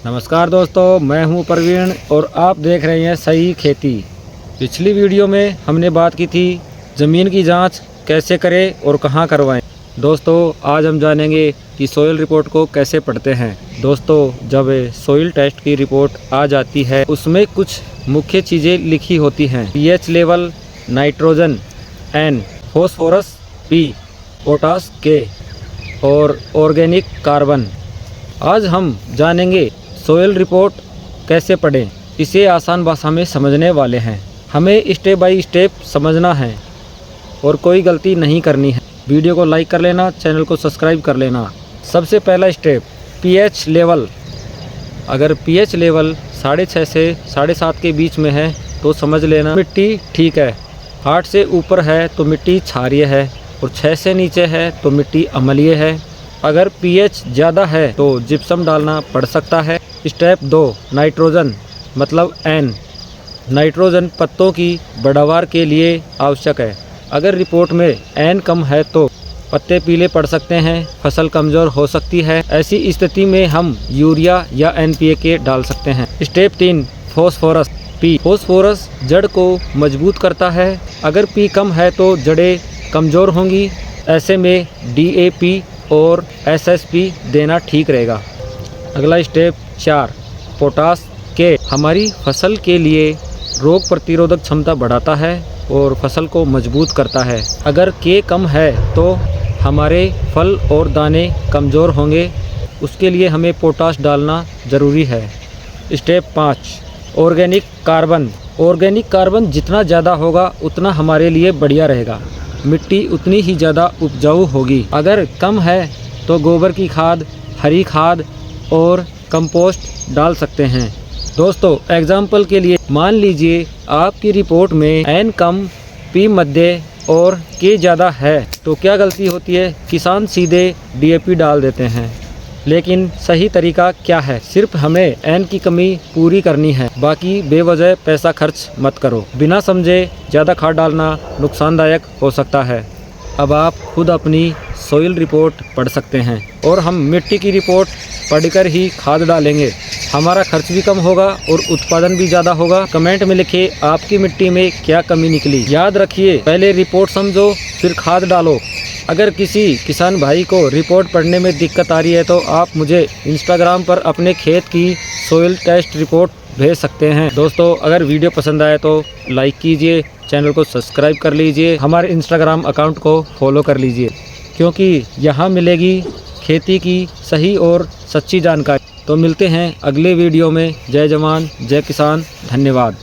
नमस्कार दोस्तों, मैं हूं प्रवीण और आप देख रहे हैं सही खेती। पिछली वीडियो में हमने बात की थी ज़मीन की जांच कैसे करें और कहां करवाएं। दोस्तों आज हम जानेंगे कि सोइल रिपोर्ट को कैसे पढ़ते हैं। दोस्तों जब सोइल टेस्ट की रिपोर्ट आ जाती है उसमें कुछ मुख्य चीज़ें लिखी होती हैं। PH level, nitrogen N, phosphorus P, potash K और ऑर्गेनिक कार्बन। आज हम जानेंगे सोइल रिपोर्ट कैसे पढ़ें। इसे आसान भाषा में समझने वाले हैं। हमें स्टेप बाय स्टेप समझना है और कोई गलती नहीं करनी है। वीडियो को लाइक कर लेना, चैनल को सब्सक्राइब कर लेना। सबसे पहला स्टेप पीएच लेवल। अगर पीएच लेवल 6.5 से 7.5 के बीच में है तो समझ लेना मिट्टी ठीक है। 8 से ऊपर है तो मिट्टी क्षारीय है और 6 से नीचे है तो मिट्टी अम्लीय है। अगर पीएच ज़्यादा है तो जिप्सम डालना पड़ सकता है। स्टेप 2 नाइट्रोजन मतलब N। नाइट्रोजन पत्तों की पैदावार के लिए आवश्यक है। अगर रिपोर्ट में N कम है तो पत्ते पीले पड़ सकते हैं, फसल कमज़ोर हो सकती है। ऐसी स्थिति में हम यूरिया या NPK डाल सकते हैं। Step 3 phosphorus P। फॉस्फोरस जड़ को मजबूत करता है। अगर P कम है तो जड़ें कमज़ोर होंगी। ऐसे में DAP और SSP देना ठीक रहेगा। अगला स्टेप 4 पोटास K। हमारी फसल के लिए रोग प्रतिरोधक क्षमता बढ़ाता है और फसल को मजबूत करता है। अगर K कम है तो हमारे फल और दाने कमज़ोर होंगे। उसके लिए हमें पोटाश डालना ज़रूरी है। Step 5 organic carbon. Organic carbon जितना ज़्यादा होगा उतना हमारे लिए बढ़िया रहेगा। मिट्टी उतनी ही ज़्यादा उपजाऊ होगी। अगर कम है तो गोबर की खाद, हरी खाद और कंपोस्ट डाल सकते हैं। दोस्तों एग्जाम्पल के लिए मान लीजिए आपकी रिपोर्ट में N कम, P मध्य और K ज़्यादा है तो क्या गलती होती है? किसान सीधे DAP डाल देते हैं। लेकिन सही तरीका क्या है? सिर्फ हमें N की कमी पूरी करनी है, बाकी बेवजह पैसा खर्च मत करो। बिना समझे ज़्यादा खाद डालना नुकसानदायक हो सकता है। अब आप खुद अपनी सोइल रिपोर्ट पढ़ सकते हैं और हम मिट्टी की रिपोर्ट पढ़कर ही खाद डालेंगे। हमारा खर्च भी कम होगा और उत्पादन भी ज़्यादा होगा। कमेंट में लिखिए आपकी मिट्टी में क्या कमी निकली। याद रखिए पहले रिपोर्ट समझो फिर खाद डालो। अगर किसी किसान भाई को रिपोर्ट पढ़ने में दिक्कत आ रही है तो आप मुझे इंस्टाग्राम पर अपने खेत की सोइल टेस्ट रिपोर्ट भेज सकते हैं। दोस्तों अगर वीडियो पसंद आए तो लाइक कीजिए, चैनल को सब्सक्राइब कर लीजिए, हमारे इंस्टाग्राम अकाउंट को फॉलो कर लीजिए क्योंकि यहाँ मिलेगी खेती की सही और सच्ची जानकारी। तो मिलते हैं अगले वीडियो में। जय जवान जय किसान, धन्यवाद।